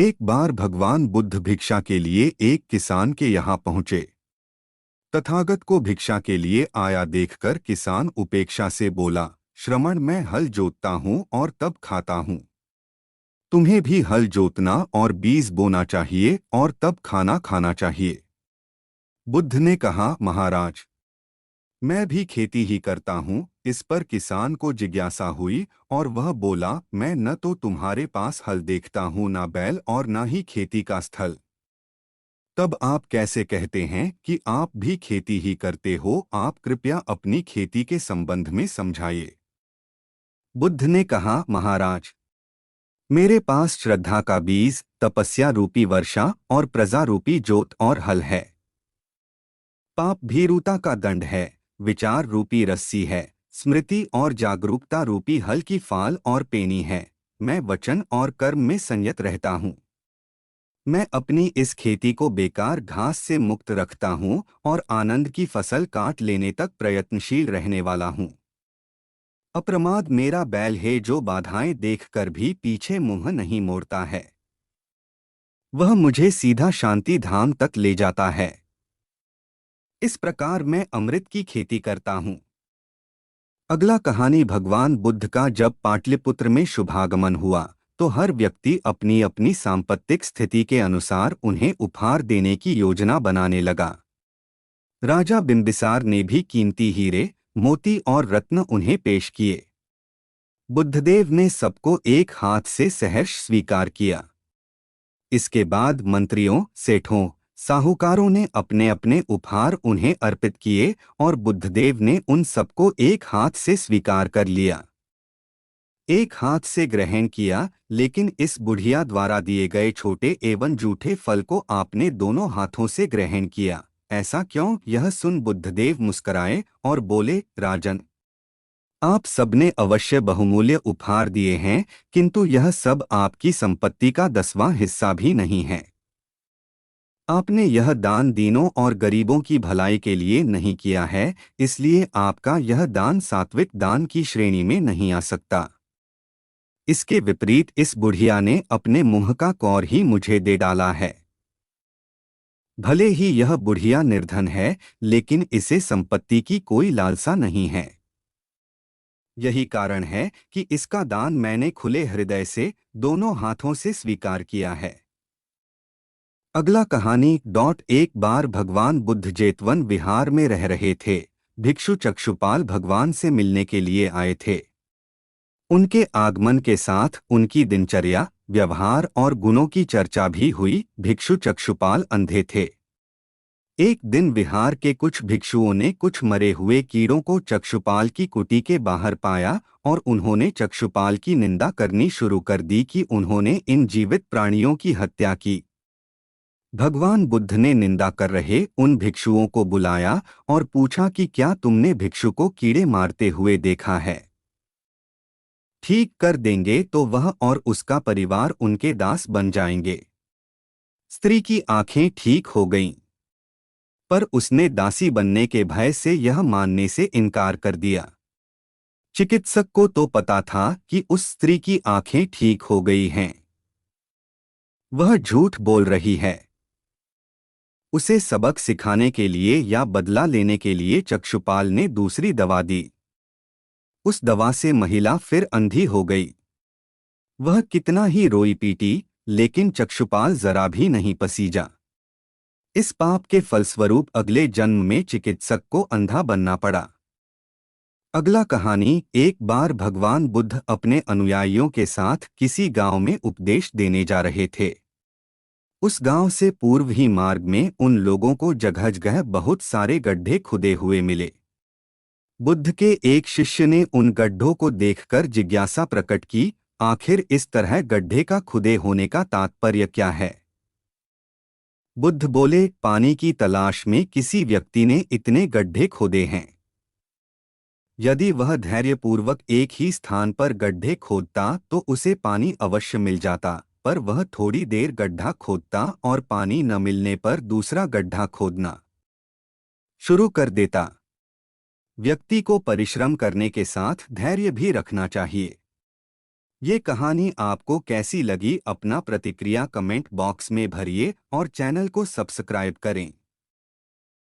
एक बार भगवान बुद्ध भिक्षा के लिए एक किसान के यहाँ पहुँचे। तथागत को भिक्षा के लिए आया देखकर किसान उपेक्षा से बोला, श्रमण, मैं हल जोतता हूँ और तब खाता हूँ। तुम्हें भी हल जोतना और बीज बोना चाहिए और तब खाना खाना चाहिए। बुद्ध ने कहा, महाराज, मैं भी खेती ही करता हूँ। इस पर किसान को जिज्ञासा हुई और वह बोला, मैं न तो तुम्हारे पास हल देखता हूँ, ना बैल और ना ही खेती का स्थल। तब आप कैसे कहते हैं कि आप भी खेती ही करते हो? आप कृपया अपनी खेती के संबंध में समझाइए। बुद्ध ने कहा, महाराज, मेरे पास श्रद्धा का बीज, तपस्या रूपी वर्षा और प्रजा रूपी जोत और हल है। पाप भीरुता का दंड है, विचार रूपी रस्सी है, स्मृति और जागरूकता रूपी हल की फाल और पेनी है। मैं वचन और कर्म में संयत रहता हूँ। मैं अपनी इस खेती को बेकार घास से मुक्त रखता हूँ और आनंद की फसल काट लेने तक प्रयत्नशील रहने वाला हूँ। अप्रमाद मेरा बैल है, जो बाधाएं देखकर भी पीछे मुंह नहीं मोड़ता है। वह मुझे सीधा शांति धाम तक ले जाता है। इस प्रकार मैं अमृत की खेती करता हूँ। अगला कहानी भगवान बुद्ध का जब पाटलिपुत्र में शुभागमन हुआ तो हर व्यक्ति अपनी अपनी सांपत्तिक स्थिति के अनुसार उन्हें उपहार देने की योजना बनाने लगा। राजा बिंबिसार ने भी कीमती हीरे, मोती और रत्न उन्हें पेश किए। बुद्धदेव ने सबको एक हाथ से सहर्ष स्वीकार किया। इसके बाद मंत्रियों, सेठों, साहूकारों ने अपने अपने उपहार उन्हें अर्पित किए और बुद्धदेव ने उन सबको एक हाथ से स्वीकार कर लिया। एक हाथ से ग्रहण किया, लेकिन इस बुढ़िया द्वारा दिए गए छोटे एवं जूठे फल को आपने दोनों हाथों से ग्रहण किया। ऐसा क्यों? यह सुन बुद्धदेव मुस्कराए और बोले, राजन, आप सबने अवश्य बहुमूल्य उपहार दिए हैं, किंतु यह सब आपकी संपत्ति का 10वां हिस्सा भी नहीं है। आपने यह दान दीनों और गरीबों की भलाई के लिए नहीं किया है, इसलिए आपका यह दान सात्विक दान की श्रेणी में नहीं आ सकता। इसके विपरीत इस बुढ़िया ने अपने मुंह का कौर ही मुझे दे डाला है। भले ही यह बुढ़िया निर्धन है, लेकिन इसे संपत्ति की कोई लालसा नहीं है। यही कारण है कि इसका दान मैंने खुले हृदय से, दोनों हाथों से स्वीकार किया है। अगला कहानी। एक बार भगवान बुद्ध जेतवन विहार में रह रहे थे। भिक्षु चक्षुपाल भगवान से मिलने के लिए आए थे। उनके आगमन के साथ उनकी दिनचर्या, व्यवहार और गुणों की चर्चा भी हुई। भिक्षु चक्षुपाल अंधे थे। एक दिन विहार के कुछ भिक्षुओं ने कुछ मरे हुए कीड़ों को चक्षुपाल की कुटी के बाहर पाया और उन्होंने चक्षुपाल की निंदा करनी शुरू कर दी कि उन्होंने इन जीवित प्राणियों की हत्या की। भगवान बुद्ध ने निंदा कर रहे उन भिक्षुओं को बुलाया और पूछा कि क्या तुमने भिक्षु को कीड़े मारते हुए देखा है? ठीक कर देंगे तो वह और उसका परिवार उनके दास बन जाएंगे। स्त्री की आंखें ठीक हो गईं, पर उसने दासी बनने के भय से यह मानने से इनकार कर दिया। चिकित्सक को तो पता था कि उस स्त्री की आंखें ठीक हो गई हैं। वह झूठ बोल रही है। उसे सबक सिखाने के लिए या बदला लेने के लिए चक्षुपाल ने दूसरी दवा दी। उस दवा से महिला फिर अंधी हो गई। वह कितना ही रोई पीटी, लेकिन चक्षुपाल जरा भी नहीं पसीजा। इस पाप के फलस्वरूप अगले जन्म में चिकित्सक को अंधा बनना पड़ा। अगला कहानी। एक बार भगवान बुद्ध अपने अनुयायियों के साथ किसी गांव में उपदेश देने जा रहे थे। उस गांव से पूर्व ही मार्ग में उन लोगों को जगह जगह बहुत सारे गड्ढे खुदे हुए मिले। बुद्ध के एक शिष्य ने उन गड्ढों को देखकर जिज्ञासा प्रकट की, आखिर इस तरह गड्ढे का खुदे होने का तात्पर्य क्या है? बुद्ध बोले, पानी की तलाश में किसी व्यक्ति ने इतने गड्ढे खोदे हैं। यदि वह धैर्यपूर्वक एक ही स्थान पर गड्ढे खोदता तो उसे पानी अवश्य मिल जाता, पर वह थोड़ी देर गड्ढा खोदता और पानी न मिलने पर दूसरा गड्ढा खोदना शुरू कर देता। व्यक्ति को परिश्रम करने के साथ धैर्य भी रखना चाहिए। ये कहानी आपको कैसी लगी? अपना प्रतिक्रिया कमेंट बॉक्स में भरिए और चैनल को सब्सक्राइब करें।